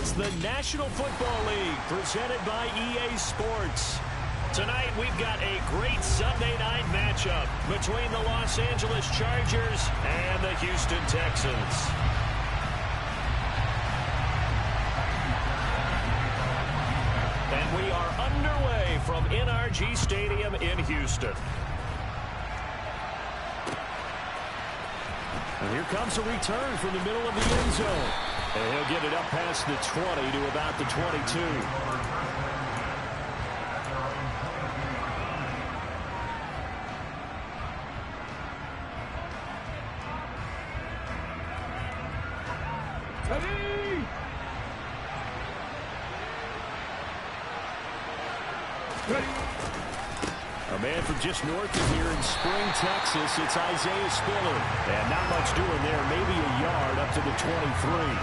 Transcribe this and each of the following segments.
It's the National Football League presented by EA Sports. Tonight we've got a great Sunday night matchup between the Los Angeles Chargers and the Houston Texans. And we are underway from NRG Stadium in Houston. And here comes a return from the middle of the end zone. And he'll get it up past the 20 to about the 22. A man from just north of here in Spring, Texas, it's Isaiah Spiller. And not much doing there, maybe a yard up to the 23.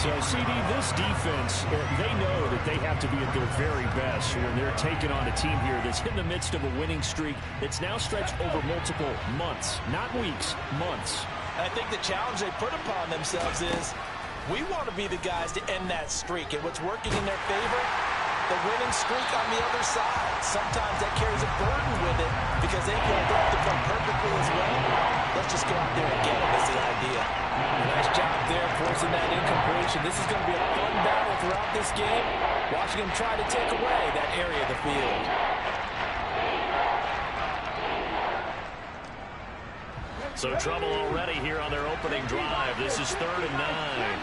So, CD, this defense, they know that they have to be at their very best when they're taking on a team here that's in the midst of a winning streak that's now stretched over multiple months, not weeks, months. I think the challenge they put upon themselves is we want to be the guys to end that streak. And what's working in their favor? The winning streak on the other side. Sometimes that carries a burden with it because they feel they have to play perfectly as well. Let's just go out there and get them is the idea. Nice job there forcing that incompletion. This is going to be a fun battle throughout this game. Watching him try to take away that area of the field. So trouble already here on their opening drive. This is 3rd and 9.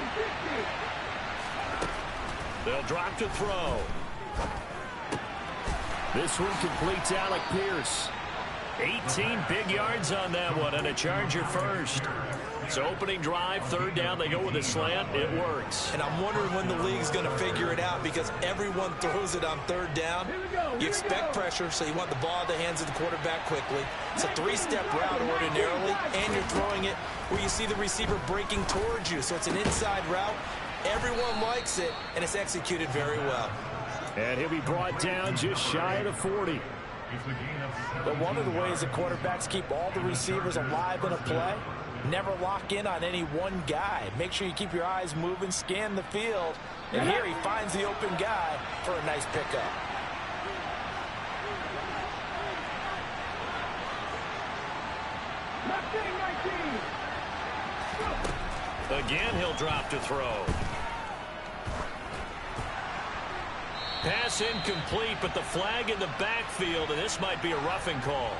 They'll drop to throw. This one completes Alec Pierce. 18 big yards on that one, and a Charger first. So opening drive, 3rd down, they go with a slant. It works. And I'm wondering when the league's going to figure it out because everyone throws it on 3rd down. You expect pressure, so you want the ball in the hands of the quarterback quickly. It's a 3-step route ordinarily, and you're throwing it where you see the receiver breaking towards you. So it's an inside route. Everyone likes it, and it's executed very well. And he'll be brought down just shy of the 40. But one of the ways that quarterbacks keep all the receivers alive in a play, never lock in on any one guy. Make sure you keep your eyes moving, scan the field. And here he finds the open guy for a nice pickup. Again, he'll drop to throw. Pass incomplete, but the flag in the backfield, and this might be a roughing call.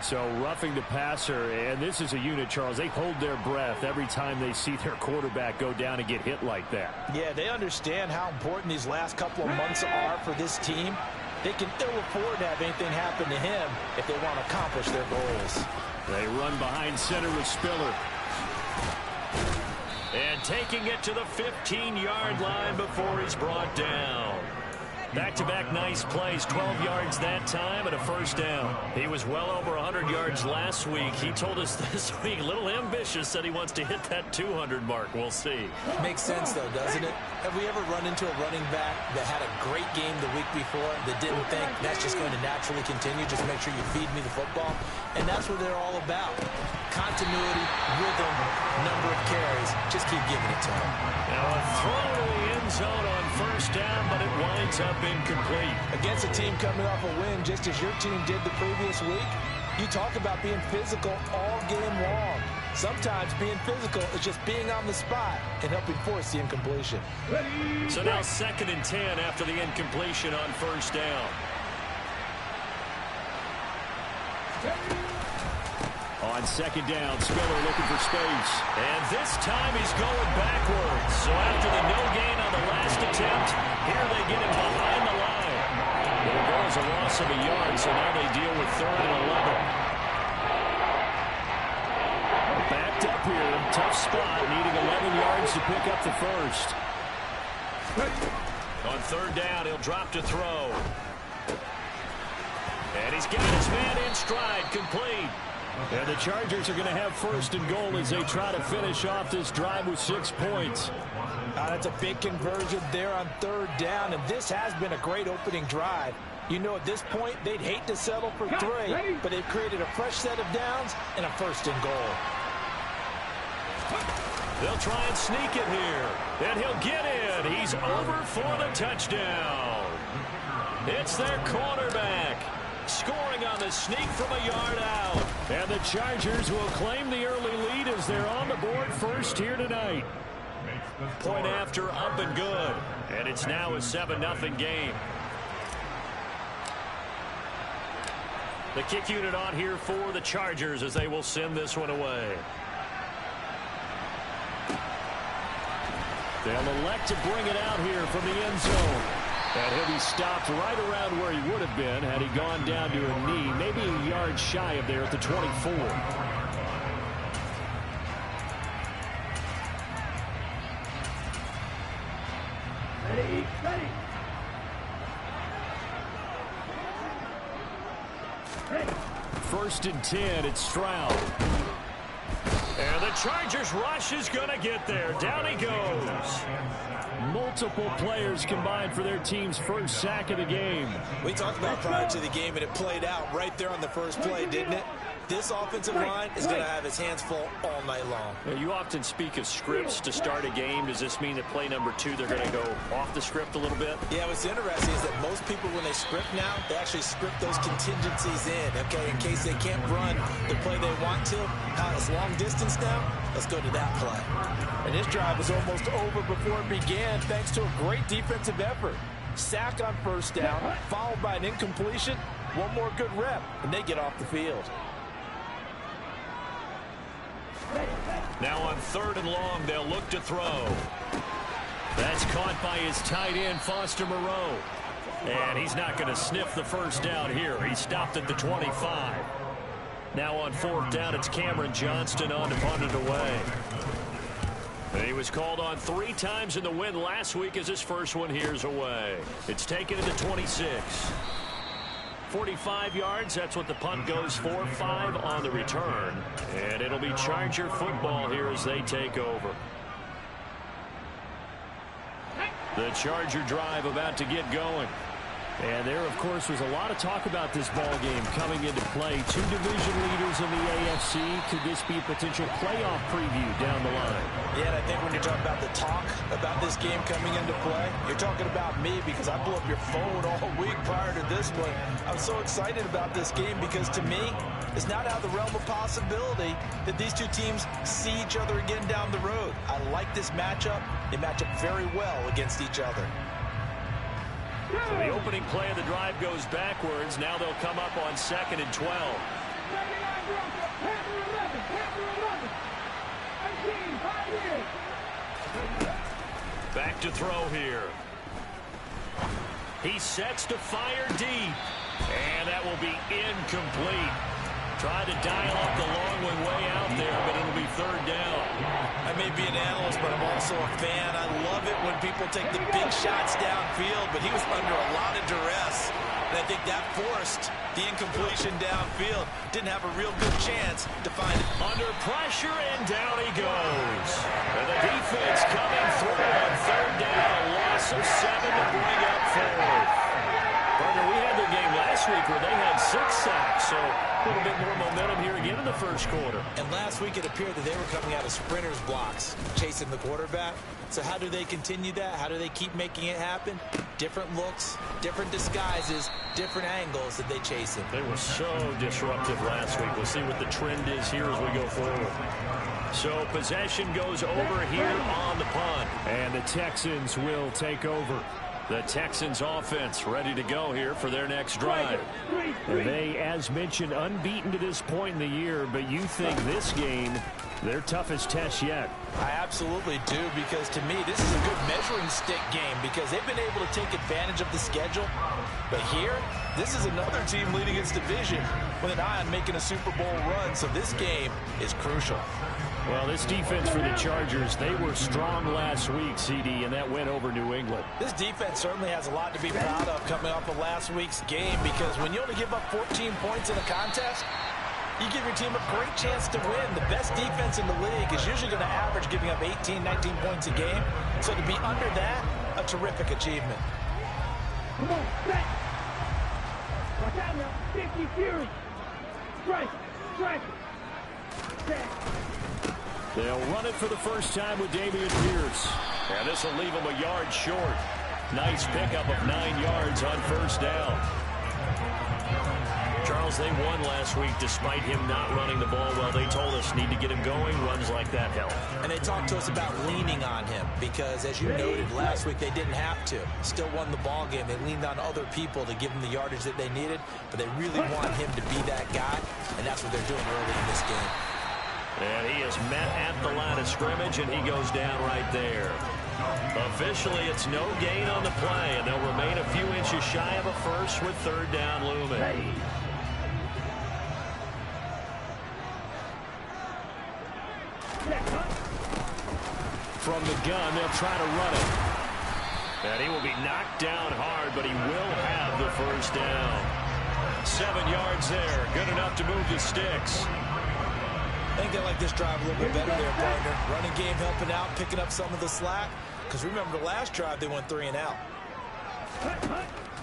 So roughing the passer, and this is a unit, Charles. They hold their breath every time they see their quarterback go down and get hit like that. Yeah, they understand how important these last couple of months are for this team. They can ill afford to have anything happen to him if they want to accomplish their goals. They run behind center with Spiller. And taking it to the 15-yard line before he's brought down. Back-to-back nice plays, 12 yards that time and a first down. He was well over 100 yards last week. He told us this week, a little ambitious, said he wants to hit that 200 mark. We'll see. Makes sense, though, doesn't it? Have we ever run into a running back that had a great game the week before that didn't think that's just going to naturally continue? Just make sure you feed me the football. And that's what they're all about. Continuity, rhythm, number of carries. Just keep giving it to them. Now a throw to the end zone on first down, but it winds up incomplete. Against a team coming off a win, just as your team did the previous week, you talk about being physical all game long. Sometimes being physical is just being on the spot and helping force the incompletion. So now 2nd and 10 after the incompletion on first down. On 2nd down, Spiller looking for space. And this time he's going backwards. So after the no gain on the last attempt, here they get him behind the line. There goes a loss of a yard, so now they deal with 3rd and 11. Backed up here, tough spot, needing 11 yards to pick up the first. On 3rd down, he'll drop to throw. And he's got his man in stride, complete. And the Chargers are going to have 1st and goal as they try to finish off this drive with 6 points. That's a big conversion there on 3rd down, and this has been a great opening drive. You know, at this point, they'd hate to settle for 3, but they've created a fresh set of downs and a 1st and goal. They'll try and sneak it here. And he'll get in. He's over for the touchdown. It's their quarterback scoring on the sneak from a yard out. And the Chargers will claim the early lead as they're on the board first here tonight. Point after, up and good. And it's now a 7-0 game. The kick unit on here for the Chargers as they will send this one away. They'll elect to bring it out here from the end zone. And he'll be stopped right around where he would have been had he gone down to a knee, maybe a yard shy of there at the 24. Ready. First and 10, it's Stroud. And the Chargers rush is going to get there. Down he goes. Multiple players combined for their team's first sack of the game. We talked about prior to the game, and it played out right there on the first play, didn't it? This offensive line is going to have its hands full all night long. You often speak of scripts to start a game. Does this mean that play number 2, they're going to go off the script a little bit? Yeah, what's interesting is that most people, when they script now, they actually script those contingencies in, okay, in case they can't run the play they want to. It's long distance now. Let's go to that play. And this drive was almost over before it began thanks to a great defensive effort. Sack on first down, followed by an incompletion. One more good rep, and they get off the field. Now on 3rd and long, they'll look to throw. That's caught by his tight end, Foster Moreau. And he's not going to sniff the first down here. He stopped at the 25. Now on 4th down, it's Cameron Johnston on to punt it away. And he was called on 3 times in the win last week as his first one here's away. It's taken to the 26. 45 yards, that's what the punt goes for. 5 on the return. And it'll be Charger football here as they take over. The Charger drive about to get going. And there, of course, was a lot of talk about this ball game coming into play. 2 division leaders in the AFC. Could this be a potential playoff preview down the line? Yeah, and I think when you're talking about the talk about this game coming into play, you're talking about me because I blew up your phone all week prior to this one. I'm so excited about this game because to me, it's not out of the realm of possibility that these two teams see each other again down the road. I like this matchup. They match up very well against each other. So the opening play of the drive goes backwards. Now they'll come up on 2nd and 12. Back to throw here. He sets to fire deep. And that will be incomplete. Tried to dial up the long way out there, but it'll be 3rd down. I may be an analyst, but I'm also a fan. I love it when people take the big shots downfield, but he was under a lot of duress. And I think that forced the incompletion downfield. Didn't have a real good chance to find it. Under pressure, and down he goes. And the defense coming through on 3rd down. A loss of 7 to bring up 4th. Partner, we had their game last week where they had 6 sacks, so a little bit more momentum here again in the first quarter. And last week it appeared that they were coming out of sprinters blocks, chasing the quarterback. So how do they continue that? How do they keep making it happen? Different looks, different disguises, different angles that they chase him. They were so disruptive last week. We'll see what the trend is here as we go forward. So possession goes over here on the punt. And the Texans will take over. The Texans offense ready to go here for their next drive. They, as mentioned, unbeaten to this point in the year, but you think this game, their toughest test yet? I absolutely do, because to me, this is a good measuring stick game because they've been able to take advantage of the schedule. But here, this is another team leading its division with an eye on making a Super Bowl run, so this game is crucial. Well, this defense for the Chargers, they were strong last week, CD, and that went over New England. This defense certainly has a lot to be proud of coming off of last week's game because when you only give up 14 points in a contest, you give your team a great chance to win. The best defense in the league is usually going to average giving up 18, 19 points a game. So to be under that, a terrific achievement. Come on, set. Watch out now. 50 Fury. Strike. Strike. Set. They'll run it for the first time with Dameon Pierce. And this will leave him a yard short. Nice pickup of 9 yards on first down. Charles, they won last week despite him not running the ball well. They told us need to get him going. Runs like that help. And they talked to us about leaning on him because, as you noted last week, they didn't have to. Still won the ball game. They leaned on other people to give them the yardage that they needed, but they really want him to be that guy, and that's what they're doing early in this game. And he is met at the line of scrimmage, and he goes down right there. Officially, it's no gain on the play, and they'll remain a few inches shy of a first with third down looming. From the gun, they'll try to run it. And he will be knocked down hard, but he will have the first down. 7 yards there. Good enough to move the sticks. I think they like this drive a little bit better there, partner. Running game helping out, picking up some of the slack. Because remember, the last drive, they went 3 and out.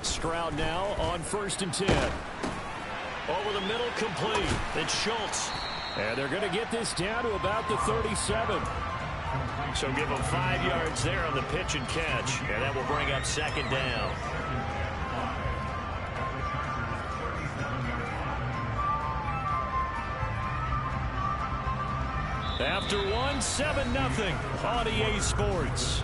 Stroud now on 1st and 10. Over the middle, complete. It's Schultz. And they're going to get this down to about the 37. So give them 5 yards there on the pitch and catch. And that will bring up second down. After 1, 7-0 on EA Sports.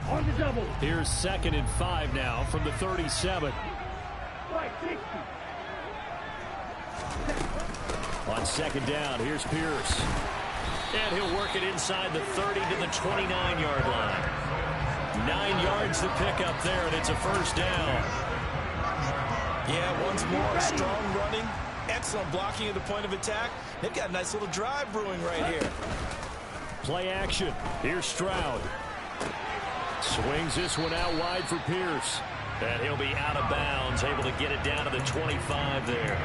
On the double. Here's 2nd and 5 now from the 37. Right, 60. On 2nd down, here's Pierce. And he'll work it inside the 30 to the 29-yard line. 9 yards to pick up there, and it's a first down. Yeah, once more, strong running, excellent blocking at the point of attack. They've got a nice little drive brewing right here. Play action. Here's Stroud. Swings this one out wide for Pierce. And he'll be out of bounds, able to get it down to the 25 there.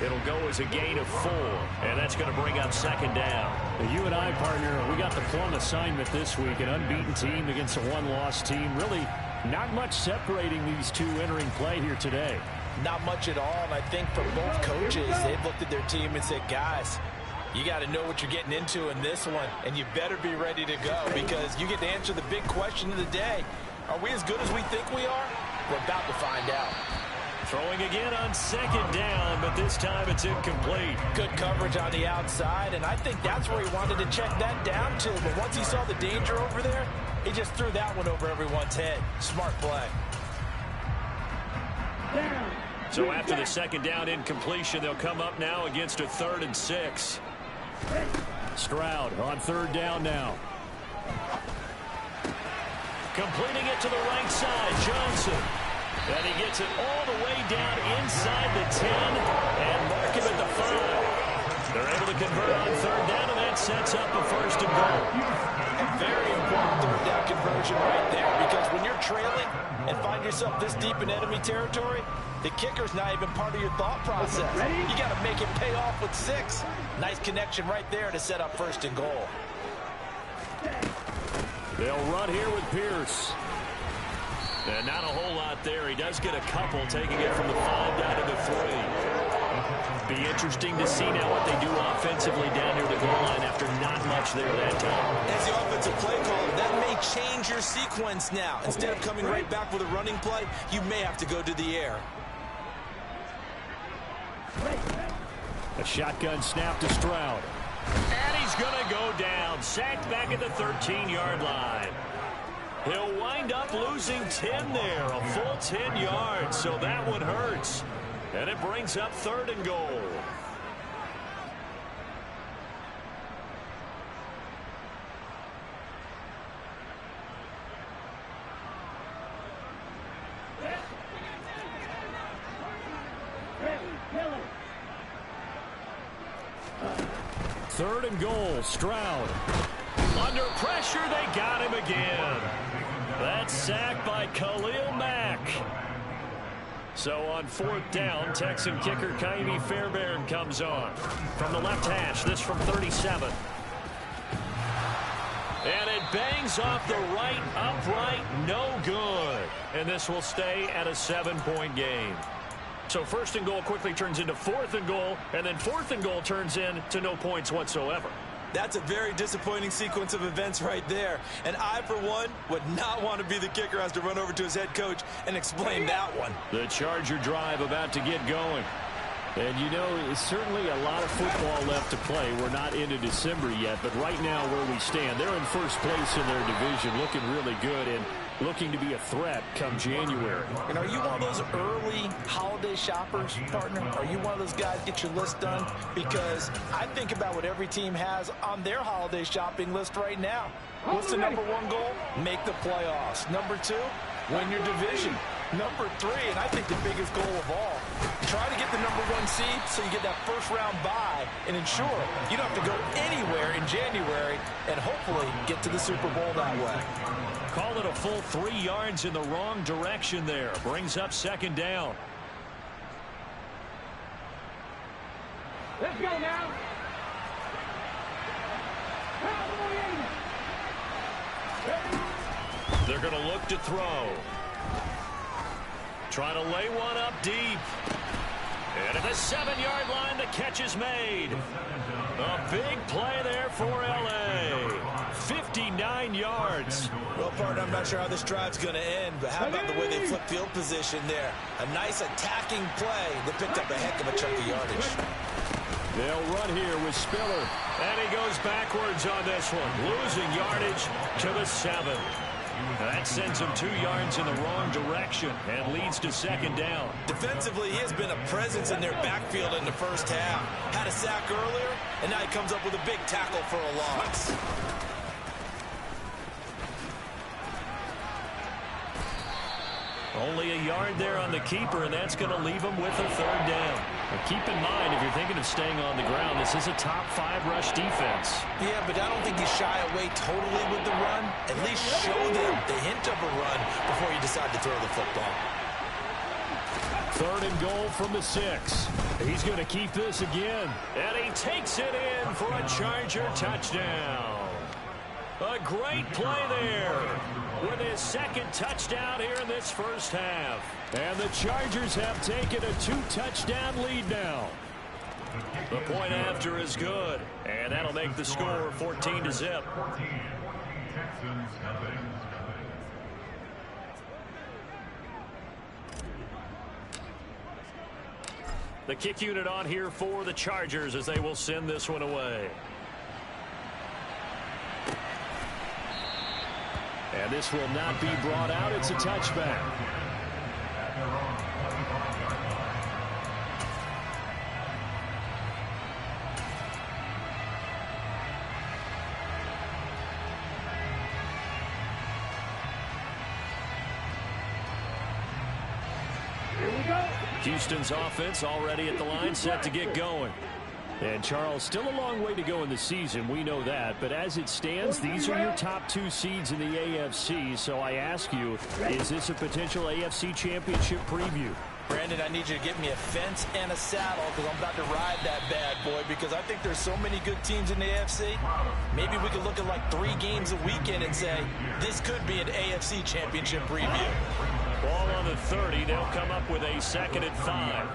It'll go as a gain of 4, and that's going to bring up second down. You and I, partner, we got the plum assignment this week, an unbeaten team against a one-loss team. Really not much separating these two entering play here today. Not much at all, and I think for both coaches, they've looked at their team and said, guys, you got to know what you're getting into in this one, and you better be ready to go because you get to answer the big question of the day. Are we as good as we think we are? We're about to find out. Throwing again on second down, but this time it's incomplete. Good coverage on the outside, and I think that's where he wanted to check that down to. But once he saw the danger over there, he just threw that one over everyone's head. Smart play. So after the second down incompletion, they'll come up now against a 3rd and 6. Stroud on 3rd down now. Completing it to the right side, Johnson. And he gets it all the way down inside the 10 and mark him at the 5. They're able to convert on 3rd down, and that sets up a 1st and goal. A very important 3rd down conversion right there because when you're trailing and find yourself this deep in enemy territory, the kicker's not even part of your thought process. You got to make it pay off with 6. Nice connection right there to set up 1st and goal. They'll run here with Pierce. And not a whole lot there. He does get a couple, taking it from the 5 down to the 3. Be interesting to see now what they do offensively down near the goal line after not much there that time. As the offensive play caller, that may change your sequence now. Instead of coming right back with a running play, you may have to go to the air. A shotgun snap to Stroud. And he's going to go down. Sacked back at the 13-yard line. He'll wind up losing 10 there, a full 10 yards, so that one hurts. And it brings up 3rd and goal. Third and goal, Stroud. Under pressure, they got him again. That's sacked by Khalil Mack. So on 4th down, Texan kicker Kaimi Fairbairn comes on. From the left hash, this from 37. And it bangs off the right upright, no good. And this will stay at a 7-point game. So 1st and goal quickly turns into 4th and goal, and then 4th and goal turns into no points whatsoever. That's a very disappointing sequence of events right there. And I, for one, would not want to be the kicker who has to run over to his head coach and explain that one. The Charger drive about to get going. And, you know, it's certainly a lot of football left to play. We're not into December yet, but right now where we stand, they're in first place in their division, looking really good and looking to be a threat come January. And are you one of those early holiday shoppers, partner? Are you one of those guys get your list done? Because I think about what every team has on their holiday shopping list right now. What's the number 1 goal? Make the playoffs. Number 2, win your division. Number 3, and I think the biggest goal of all, try to get the number 1 seed so you get that first-round bye and ensure you don't have to go anywhere in January and hopefully get to the Super Bowl that way. Call it a full 3 yards in the wrong direction there. Brings up 2nd down. Let's go now. They're going to look to throw. Trying to lay one up deep. And at the 7-yard line, the catch is made. A big play there for L.A. 59 yards. Well, partner, I'm not sure how this drive's going to end, but how about the way they flip field position there? A nice attacking play that picked up a heck of a chunk of yardage. They'll run here with Spiller. And he goes backwards on this one, losing yardage to the 7. That sends him 2 yards in the wrong direction and leads to 2nd down. Defensively, he has been a presence in their backfield in the first half. Had a sack earlier, and now he comes up with a big tackle for a loss. Only a yard there on the keeper, and that's going to leave him with a 3rd down. Now keep in mind, if you're thinking of staying on the ground, this is a top 5 rush defense. Yeah, but I don't think you shy away totally with the run. At least show them the hint of a run before you decide to throw the football. 3rd and goal from the 6. He's going to keep this again. And he takes it in for a Charger touchdown. A great play there with his 2nd touchdown here in this first half. And the Chargers have taken a 2-touchdown lead now. The point after is good, and that'll make the score 14-0. The kick unit on here for the Chargers as they will send this one away. And this will not be brought out. It's a touchback. Here we go. Houston's offense already at the line, set to get going. And, Charles, still a long way to go in the season. We know that. But as it stands, these are your top 2 seeds in the AFC. So I ask you, is this a potential AFC championship preview? Brandon, I need you to get me a fence and a saddle because I'm about to ride that bad boy because I think there's so many good teams in the AFC. Maybe we could look at like 3 games a weekend and say, this could be an AFC championship preview. Ball on the 30. They'll come up with a 2nd and 5.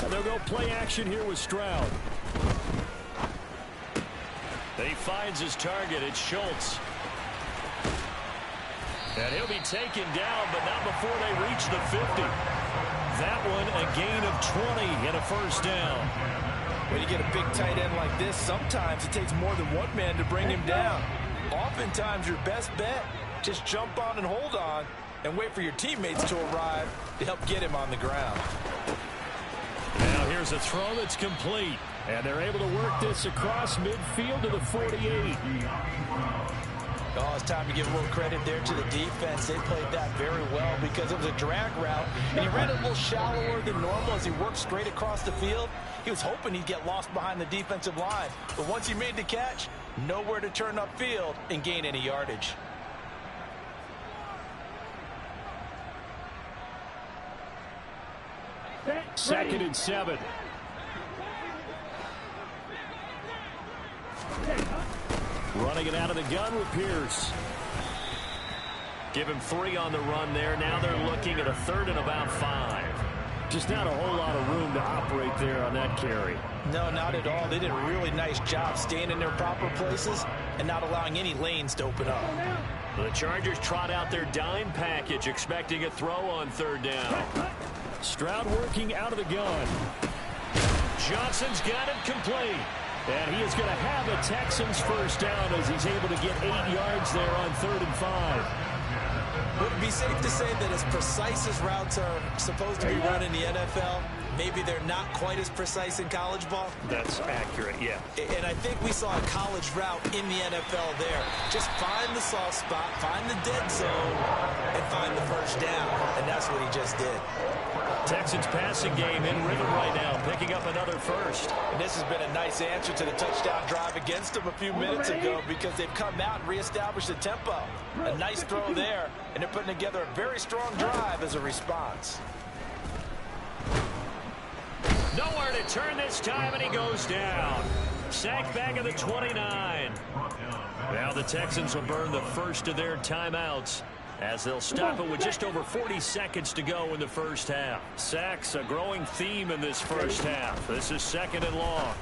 And they'll go play action here with Stroud. He finds his target. It's Schultz. And he'll be taken down, but not before they reach the 50. That one a gain of 20 and a first down. When you get a big tight end like this, sometimes it takes more than one man to bring him down. Oftentimes, your best bet, just jump on and hold on and wait for your teammates to arrive to help get him on the ground. Now here's a throw that's complete. And they're able to work this across midfield to the 48. Oh, it's time to give a little credit there to the defense. They played that very well because it was a drag route, and he ran it a little shallower than normal as he worked straight across the field. He was hoping he'd get lost behind the defensive line, but once he made the catch, nowhere to turn upfield and gain any yardage. Second and 7. Running it out of the gun with Pierce. Give him 3 on the run there. Now they're looking at a 3rd and about 5. Just not a whole lot of room to operate there on that carry. No, not at all. They did a really nice job staying in their proper places and not allowing any lanes to open up. The Chargers trot out their dime package, expecting a throw on 3rd down. Stroud working out of the gun. Johnson's got it complete. And he is going to have a Texans first down as he's able to get 8 yards there on 3rd and 5. Would it be safe to say that as precise as routes are supposed to be run in the NFL, maybe they're not quite as precise in college ball? That's accurate, yeah. And I think we saw a college route in the NFL there. Just find the soft spot, find the dead zone, and find the first down. And that's what he just did. Texans passing game in rhythm right now, picking up another first. And this has been a nice answer to the touchdown drive against them a few minutes ago because they've come out and reestablished the tempo. A nice throw there, and they're putting together a very strong drive as a response. Nowhere to turn this time, and he goes down. Sacked back at the 29. Now the Texans will burn the first of their timeouts as they'll stop it with just over 40 seconds to go in the first half. Sacks, a growing theme in this first half. This is 2nd and long.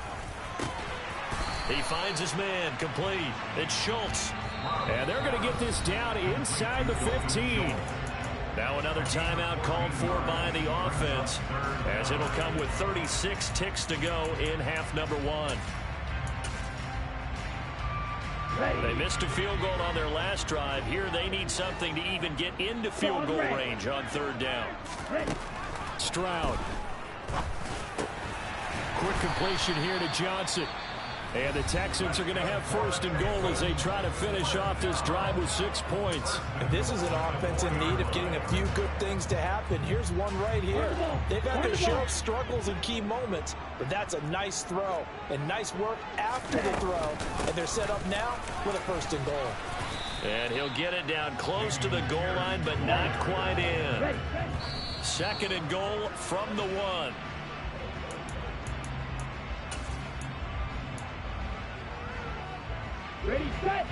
He finds his man, complete. It's Schultz. And they're going to get this down inside the 15. Now another timeout called for by the offense, as it'll come with 36 ticks to go in half number 1. They missed a field goal on their last drive. Here they need something to even get into field goal range on 3rd down. Stroud. Quick completion here to Johnson. And the Texans are going to have 1st and goal as they try to finish off this drive with 6 points. And this is an offense in need of getting a few good things to happen. Here's one right here. They've had their share of struggles in key moments, but that's a nice throw and nice work after the throw. And they're set up now with a 1st and goal. And he'll get it down close to the goal line, but not quite in. 2nd and goal from the 1.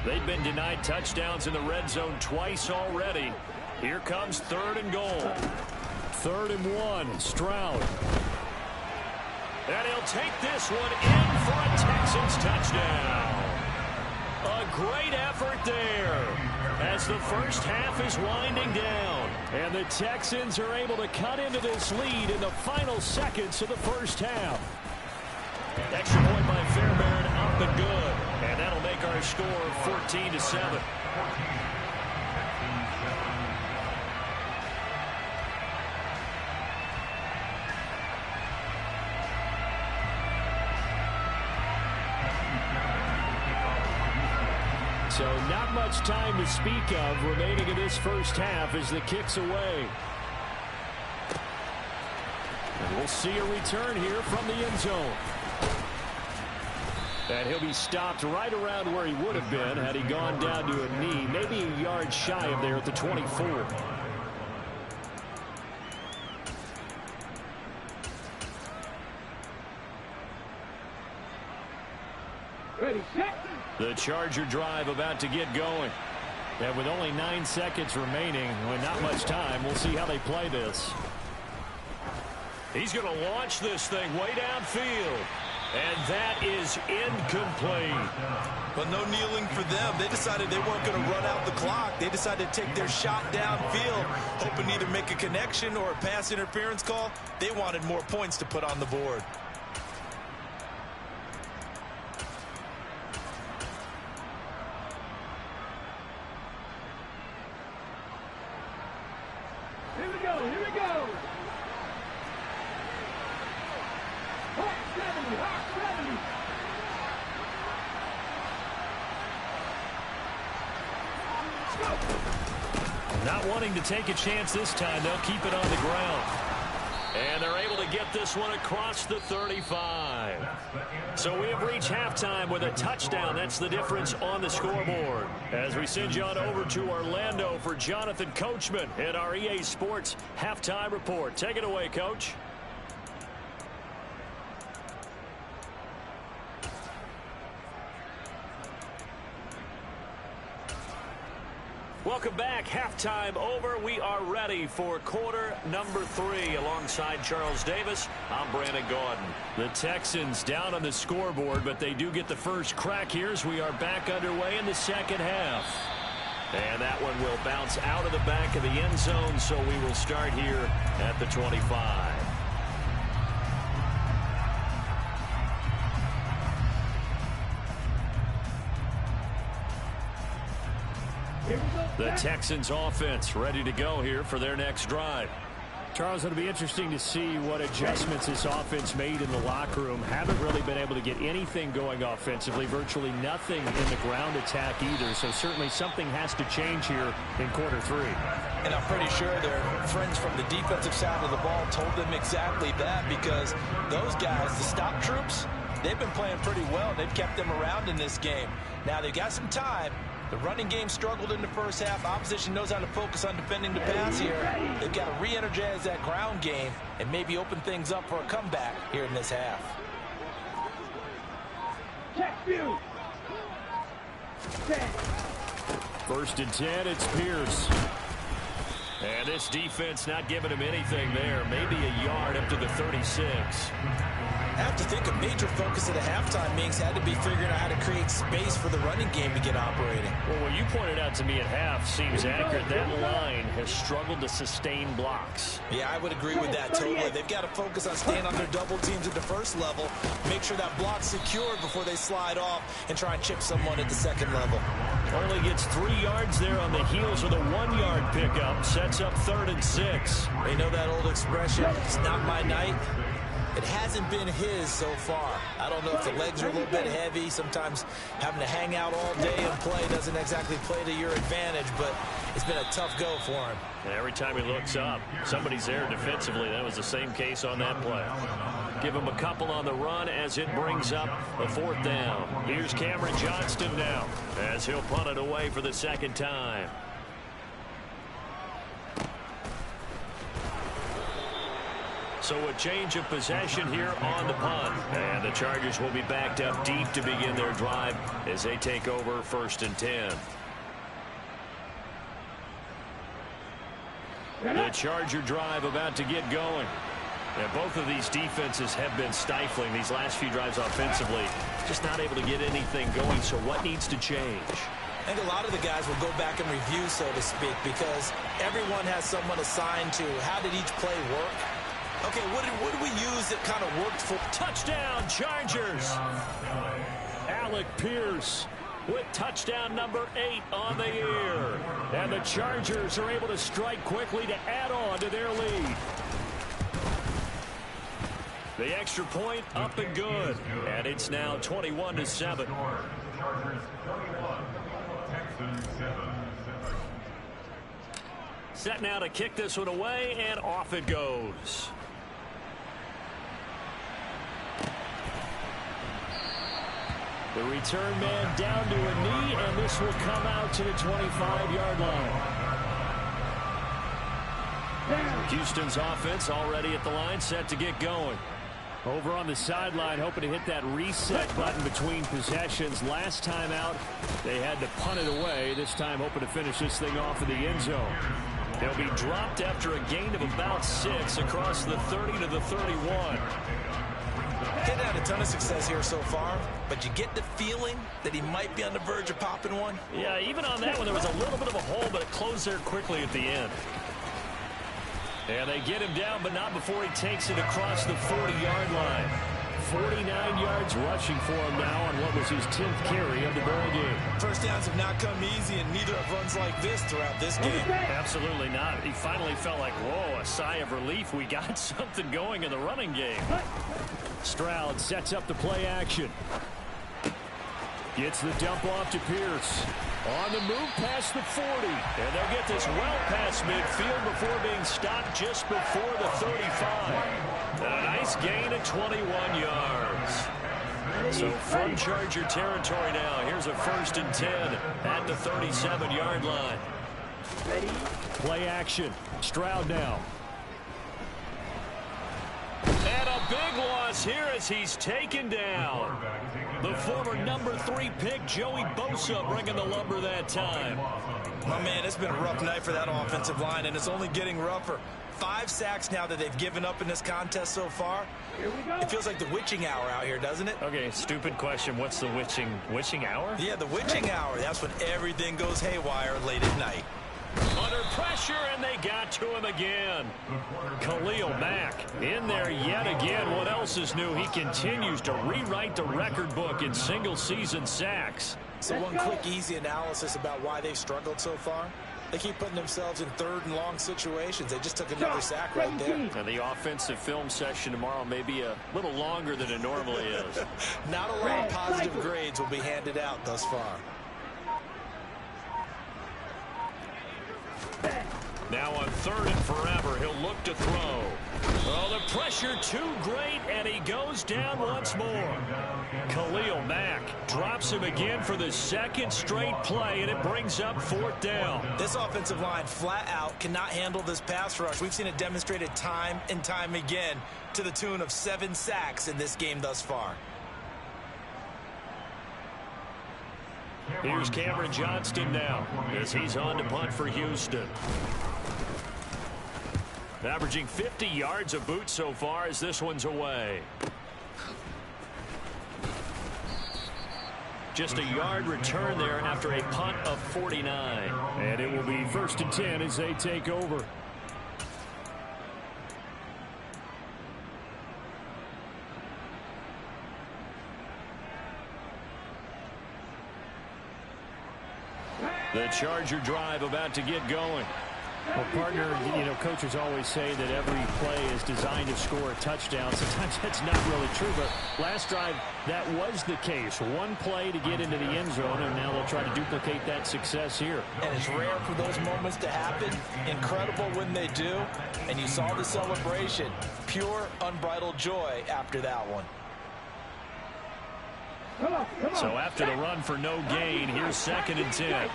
They've been denied touchdowns in the red zone twice already. Here comes 3rd and goal. 3rd and 1, Stroud. And he'll take this one in for a Texans touchdown. A great effort there as the first half is winding down. And the Texans are able to cut into this lead in the final seconds of the first half. Extra point by Fairbairn, up and good. And that'll make our score 14-7. So not much time to speak of remaining in this first half as the kick's away. And we'll see a return here from the end zone. And he'll be stopped right around where he would have been had he gone down to a knee, maybe a yard shy of there at the 24. Ready, set. The Charger drive about to get going. And with only 9 seconds remaining, with not much time, we'll see how they play this. He's going to launch this thing way downfield. And that is incomplete. But no kneeling for them. They decided they weren't going to run out the clock. They decided to take their shot downfield, hoping to either make a connection or a pass interference call. They wanted more points to put on the board. Here we go, here we go. Hawk 70, Hawk 70. Not wanting to take a chance this time, they'll keep it on the ground. And they're able to get this one across the 35. So we have reached halftime with a touchdown. That's the difference on the scoreboard. As we send you on over to Orlando for Jonathan Coachman in our EA Sports Halftime Report. Take it away, Coach. Welcome back. Halftime over. We are ready for quarter number 3. Alongside Charles Davis, I'm Brandon Gaudin. The Texans down on the scoreboard, but they do get the first crack here as we are back underway in the second half. And that one will bounce out of the back of the end zone, so we will start here at the 25. The Texans offense ready to go here for their next drive. Charles, it'll be interesting to see what adjustments this offense made in the locker room. Haven't really been able to get anything going offensively, virtually nothing in the ground attack either. So certainly something has to change here in quarter 3. And I'm pretty sure their friends from the defensive side of the ball told them exactly that, because those guys, the stop troops, they've been playing pretty well. They've kept them around in this game. Now they've got some time. The running game struggled in the first half. Opposition knows how to focus on defending the pass here. They've got to re-energize that ground game and maybe open things up for a comeback here in this half. Check view. 10. 1st and 10, it's Pierce. And this defense not giving him anything there. Maybe a yard up to the 36. I have to think a major focus of the halftime meetings had to be figuring out how to create space for the running game to get operating. Well, what you pointed out to me at half seems accurate. That line has struggled to sustain blocks. Yeah, I would agree with that totally. They've got to focus on staying on their double teams at the first level, make sure that block's secured before they slide off and try and chip someone at the second level. Only gets 3 yards there on the heels of a 1-yard pickup. Sets up 3rd and 6. They know that old expression, it's not my night. It hasn't been his so far. I don't know if the legs are a little bit heavy. Sometimes having to hang out all day and play doesn't exactly play to your advantage, but it's been a tough go for him. And every time he looks up, somebody's there defensively. That was the same case on that play. Give him a couple on the run as it brings up a 4th down. Here's Cameron Johnston now as he'll punt it away for the 2nd time. So a change of possession here on the punt. And the Chargers will be backed up deep to begin their drive as they take over 1st and 10. The Charger drive about to get going. And both of these defenses have been stifling these last few drives offensively. Just not able to get anything going. So what needs to change? I think a lot of the guys will go back and review, so to speak, because everyone has someone assigned to how did each play work. Okay, what did we use that kind of worked for? Touchdown, Chargers. Alec Pierce with touchdown number 8 on the year. And the Chargers are able to strike quickly to add on to their lead. The extra point up and good. And it's now 21-7. Set now to kick this one away, and off it goes. The return man down to a knee, and this will come out to the 25-yard line. Houston's offense already at the line, set to get going. Over on the sideline, hoping to hit that reset button between possessions. Last time out, they had to punt it away. This time, hoping to finish this thing off in the end zone. They'll be dropped after a gain of about 6 across the 30 to the 31. Hasn't had a ton of success here so far, but you get the feeling that he might be on the verge of popping one. Yeah, even on that one, there was a little bit of a hole, but it closed there quickly at the end. And they get him down, but not before he takes it across the 40-yard line. 49 yards rushing for him now on what was his 10th carry of the ball game. First downs have not come easy, and neither have runs like this throughout this game. Absolutely not. He finally felt like, whoa, a sigh of relief. We got something going in the running game. Stroud sets up the play action. Gets the dump off to Pierce. On the move past the 40. And they'll get this well past midfield before being stopped just before the 35. A nice gain of 21 yards. So from Charger territory now, here's a 1st and 10 at the 37-yard line. Play action. Stroud now. And a big loss here as he's taken down. The former number 3 pick, Joey Bosa, bringing the lumber that time. Oh, man, it's been a rough night for that offensive line, and it's only getting rougher. 5 sacks now that they've given up in this contest so far. It feels like the witching hour out here, doesn't it? Okay, stupid question. What's the witching hour? Yeah, the witching hour. That's when everything goes haywire late at night. Under pressure, and they got to him again. Khalil Mack in there yet again. What else is new? He continues to rewrite the record book in single-season sacks. So one quick, easy analysis about why they've struggled so far. They keep putting themselves in 3rd and long situations. They just took another sack right there. And the offensive film session tomorrow may be a little longer than it normally is. Not a lot of positive grades will be handed out thus far. Now on 3rd and forever, he'll look to throw. Oh, the pressure too great, and he goes down once more. Khalil Mack drops him again for the 2nd straight play, and it brings up 4th down. This offensive line flat out cannot handle this pass rush. We've seen it demonstrated time and time again to the tune of 7 sacks in this game thus far. Here's Cameron Johnston now as he's on to punt for Houston. Averaging 50 yards a boot so far as this one's away. Just a yard return there after a punt of 49. And it will be 1st and 10 as they take over. The Charger drive about to get going. Well, partner, coaches always say that every play is designed to score a touchdown. Sometimes that's not really true, but last drive, that was the case. One play to get into the end zone, and now they'll try to duplicate that success here. And it's rare for those moments to happen. Incredible when they do. And you saw the celebration. Pure, unbridled joy after that one. So after the run for no gain, here's 2nd and 10.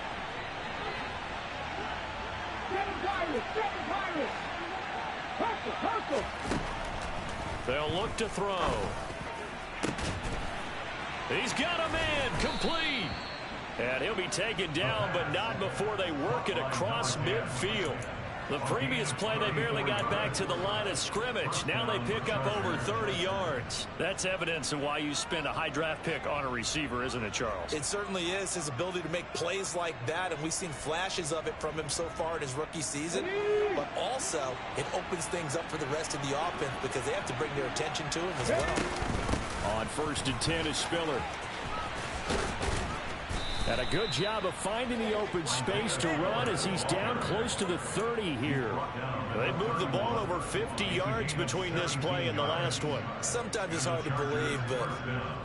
They'll look to throw. He's got a man complete. And he'll be taken down, but not before they work it across midfield. The previous play, they barely got back to the line of scrimmage. Now they pick up over 30 yards. That's evidence of why you spend a high draft pick on a receiver, isn't it, Charles? It certainly is. His ability to make plays like that, and we've seen flashes of it from him so far in his rookie season. But also, it opens things up for the rest of the offense because they have to bring their attention to him as well. On 1st and 10 is Spiller. And a good job of finding the open space to run as he's down close to the 30 here. They moved the ball over 50 yards between this play and the last one. Sometimes it's hard to believe, but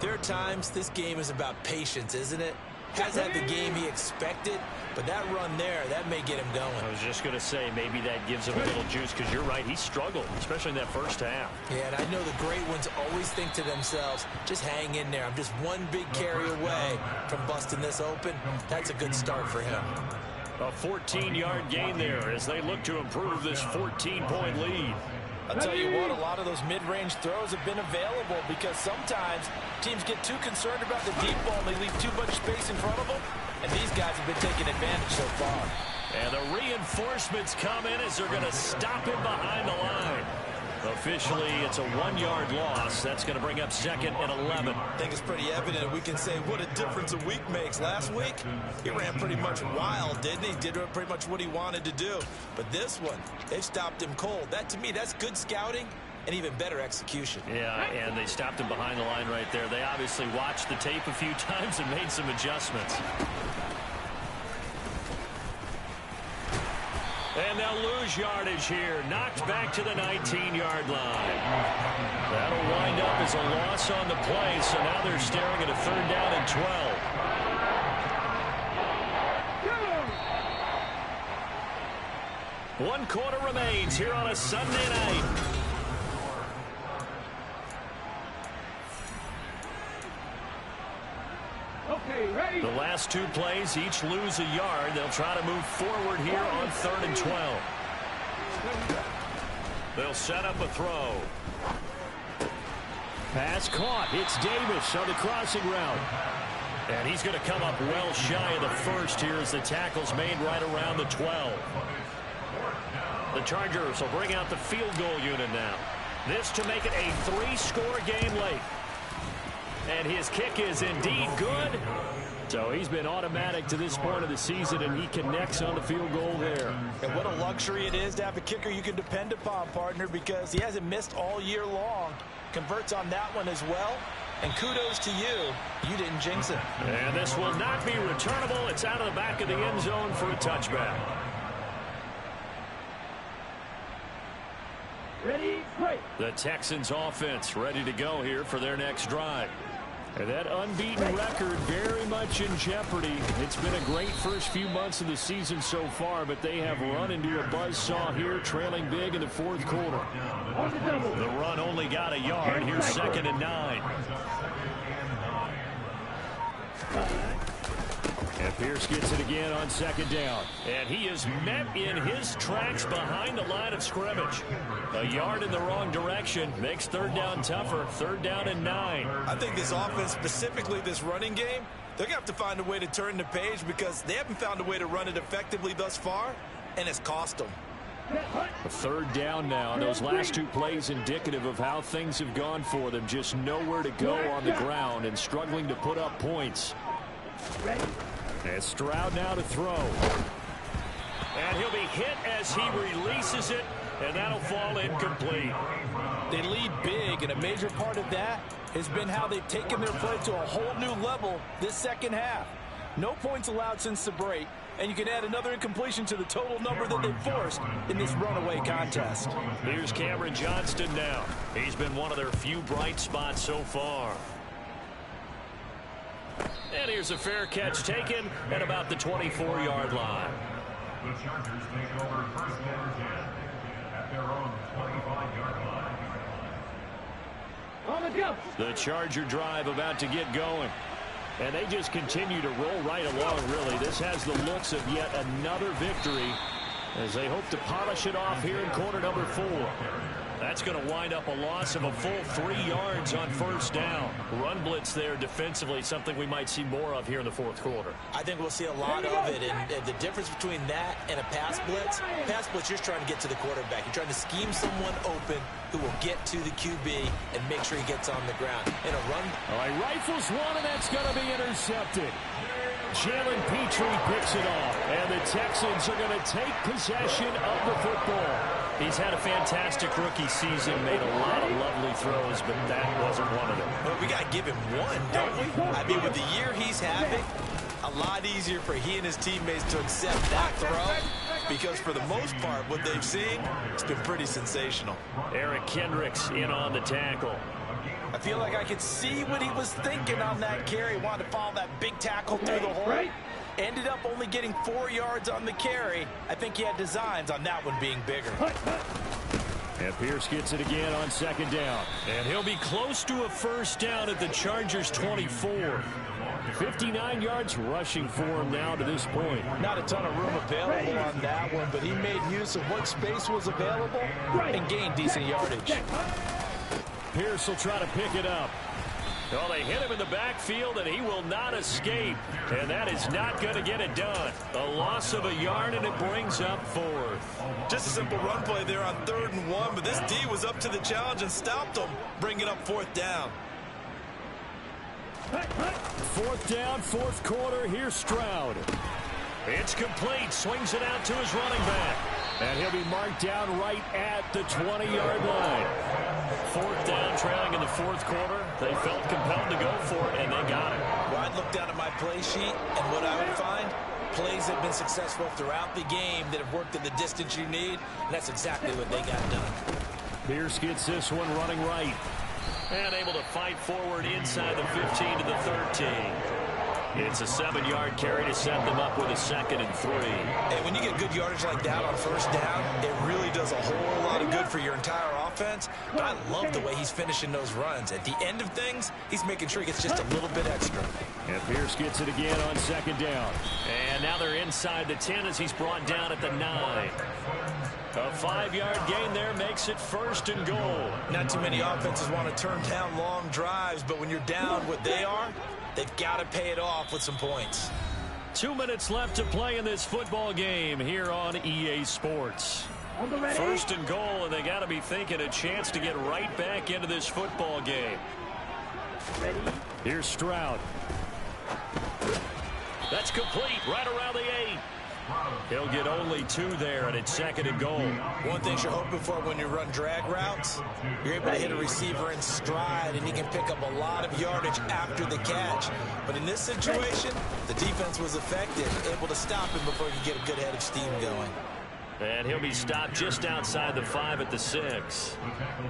there are times this game is about patience, isn't it? Has had the game he expected, but that run there, that may get him going. I was just going to say, maybe that gives him a little juice, because you're right, he struggled, especially in that first half. Yeah, and I know the great ones always think to themselves, just hang in there. I'm just one big carry away from busting this open. That's a good start for him. A 14-yard gain there as they look to improve this 14-point lead. I'll tell you what, a lot of those mid-range throws have been available because sometimes teams get too concerned about the deep ball and they leave too much space in front of them, and these guys have been taking advantage so far. And the reinforcements come in as they're going to stop him behind the line. Officially, it's a 1-yard loss. That's going to bring up 2nd and 11. I think it's pretty evident. We can say what a difference a week makes. Last week, he ran pretty much wild, didn't he? Did pretty much what he wanted to do. But this one, they've stopped him cold. That, to me, that's good scouting and even better execution. Yeah, and they stopped him behind the line right there. They obviously watched the tape a few times and made some adjustments. And they'll lose yardage here. Knocked back to the 19-yard line. That'll wind up as a loss on the play, so now they're staring at a 3rd down and 12. 1 quarter remains here on a Sunday night. The last 2 plays each lose a yard. They'll try to move forward here on 3rd and 12. They'll set up a throw. pass caught. It's Davis on the crossing route. And he's going to come up well shy of the first here as the tackle's made right around the 12. The Chargers will bring out the field goal unit now. This to make it a 3-score game late. And his kick is indeed good. So he's been automatic to this point of the season, and he connects on the field goal there. And what a luxury it is to have a kicker you can depend upon, partner, because he hasn't missed all year long. Converts on that one as well. And kudos to you. You didn't jinx it. And this will not be returnable. It's out of the back of the end zone for a touchback. Ready, straight. The Texans offense ready to go here for their next drive. And that unbeaten record very much in jeopardy. It's been a great first few months of the season so far, but they have run into a buzzsaw here, trailing big in the fourth quarter. The run only got a yard. Here's 2nd and 9. And Pierce gets it again on 2nd down. And he is met in his tracks behind the line of scrimmage. A yard in the wrong direction makes 3rd down tougher. 3rd down and 9. I think this offense, specifically this running game, they're going to have to find a way to turn the page because they haven't found a way to run it effectively thus far, and it's cost them. A 3rd down now. Those last 2 plays indicative of how things have gone for them. Just nowhere to go on the ground and struggling to put up points. And Stroud now to throw. And he'll be hit as he releases it, and that'll fall incomplete. They lead big, and a major part of that has been how they've taken their play to a whole new level this second half. No points allowed since the break, and you can add another incompletion to the total number that they've forced in this runaway contest. Here's Cameron Johnston now. He's been one of their few bright spots so far. And here's a fair catch taken at about the 24-yard line. The Chargers take over 1st and 10 at their own 25-yard line. On the jump. The Charger drive about to get going. And they just continue to roll right along, really. This has the looks of yet another victory as they hope to polish it off here in quarter number 4. That's going to wind up a loss of a full 3 yards on 1st down. Run blitz there defensively, something we might see more of here in the 4th quarter. I think we'll see a lot of it, and the difference between that and a pass blitz, you're trying to get to the quarterback. You're trying to scheme someone open who will get to the QB and make sure he gets on the ground. In a run. All right, rifles one, and that's going to be intercepted. Jalen Petrie picks it off, and the Texans are going to take possession of the football. He's had a fantastic rookie season, made a lot of lovely throws, but that wasn't one of them. Well, we got to give him one, don't we? I mean, with the year he's having, a lot easier for he and his teammates to accept that throw because for the most part, what they've seen, it's been pretty sensational. Eric Kendricks in on the tackle. I feel like I could see what he was thinking on that carry. Wanted to follow that big tackle through the hole. Ended up only getting 4 yards on the carry. I think he had designs on that one being bigger. And Pierce gets it again on 2nd down. And he'll be close to a 1st down at the Chargers' 24. 59 yards rushing for him now to this point. Not a ton of room available on that one, but he made use of what space was available and gained decent yardage. Pierce will try to pick it up. Well, they hit him in the backfield, and he will not escape. And that is not going to get it done. A loss of a yard, and it brings up 4th. Just a simple run play there on 3rd and 1, but this D was up to the challenge and stopped him, bringing up 4th down. 4th down, 4th quarter. Here's Stroud. It's complete. Swings it out to his running back. And he'll be marked down right at the 20-yard line. 4th down, trailing in the 4th quarter. They felt compelled to go for it, and they got it. Well, I'd look down at my play sheet, and what I would find, plays have been successful throughout the game that have worked in the distance you need, and that's exactly what they got done. Pierce gets this one running right. And able to fight forward inside the 15 to the 13. It's a 7-yard carry to set them up with a 2nd and 3. And when you get good yardage like that on 1st down, it really does a whole lot of good for your entire offense. But I love the way he's finishing those runs. At the end of things, he's making sure he gets just a little bit extra. And Pierce gets it again on 2nd down. And now they're inside the 10 as he's brought down at the 9. A 5-yard gain there makes it 1st and goal. Not too many offenses want to turn down long drives, but when you're down what they are, they've got to pay it off with some points. 2 minutes left to play in this football game here on EA Sports. 1st and goal, and they got to be thinking a chance to get right back into this football game. Here's Stroud. That's complete right around the 8. He'll get only 2 there, and it's 2nd and goal. One thing you're hoping for when you run drag routes, you're able to hit a receiver in stride, and he can pick up a lot of yardage after the catch. But in this situation, the defense was effective, able to stop him before he could get a good head of steam going. And he'll be stopped just outside the 5 at the 6.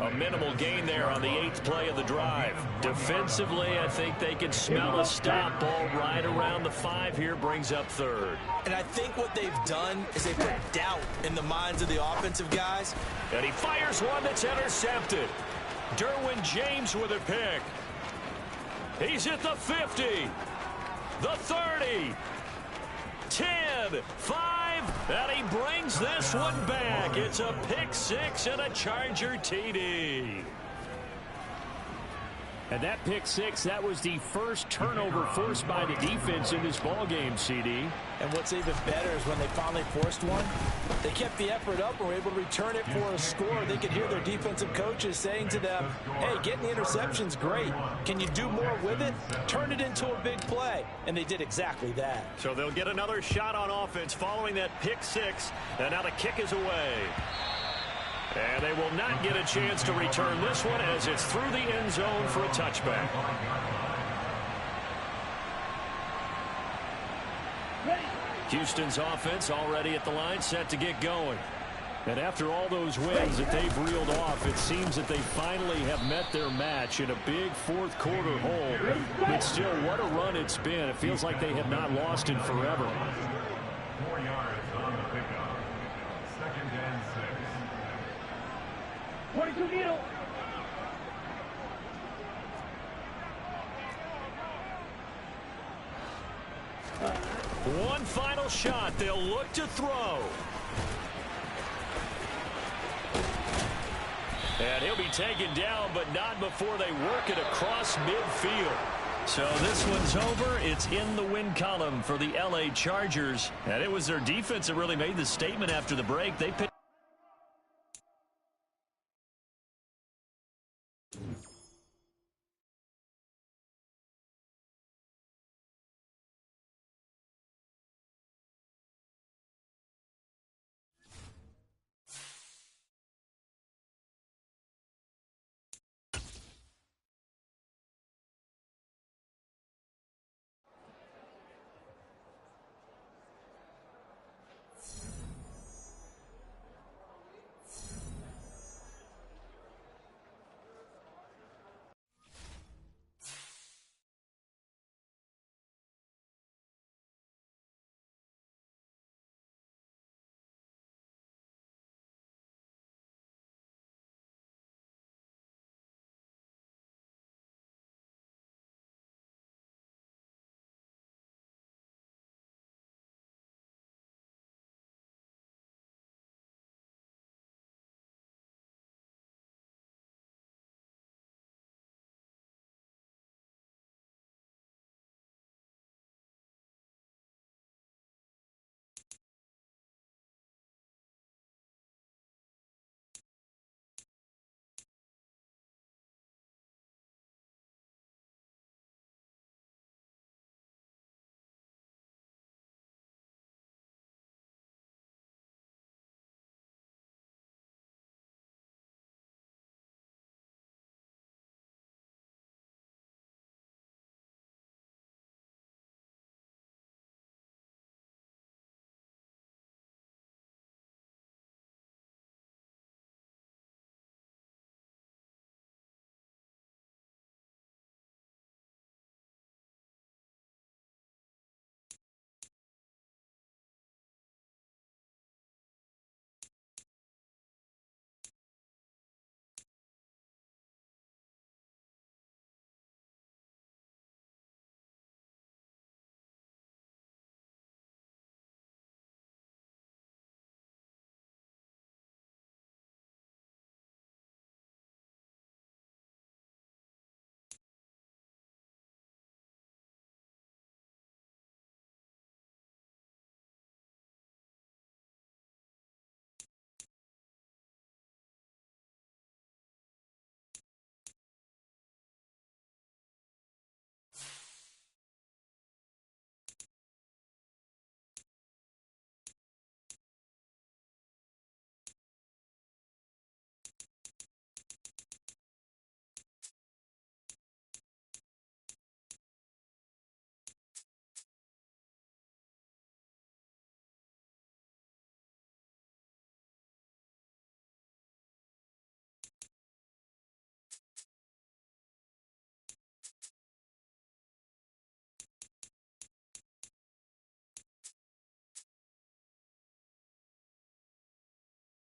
A minimal gain there on the 8th play of the drive. Defensively, I think they can smell a stop. Ball right around the 5 here, brings up 3rd. And I think what they've done is they put doubt in the minds of the offensive guys. And he fires one that's intercepted. Derwin James with a pick. He's at the 50. The 30. 10, 5, and he brings this one back. It's a pick 6 and a Charger TD. And that pick 6, that was the first turnover forced by the defense in this ballgame, CD. And what's even better is when they finally forced one, they kept the effort up and were able to return it for a score. They could hear their defensive coaches saying to them, hey, getting the interception's great. Can you do more with it? Turn it into a big play. And they did exactly that. So they'll get another shot on offense following that pick 6, and now the kick is away. And they will not get a chance to return this one as it's through the end zone for a touchback. Houston's offense already at the line, set to get going. And after all those wins that they've reeled off, it seems that they finally have met their match in a big fourth quarter hole. But still, what a run it's been. It feels like they have not lost in forever. 4 yards on the pickup. 2nd and 6. 42 kilo. One final shot. They'll look to throw. And he'll be taken down, but not before they work it across midfield. So this one's over. It's in the win column for the LA Chargers. And it was their defense that really made the statement after the break. They picked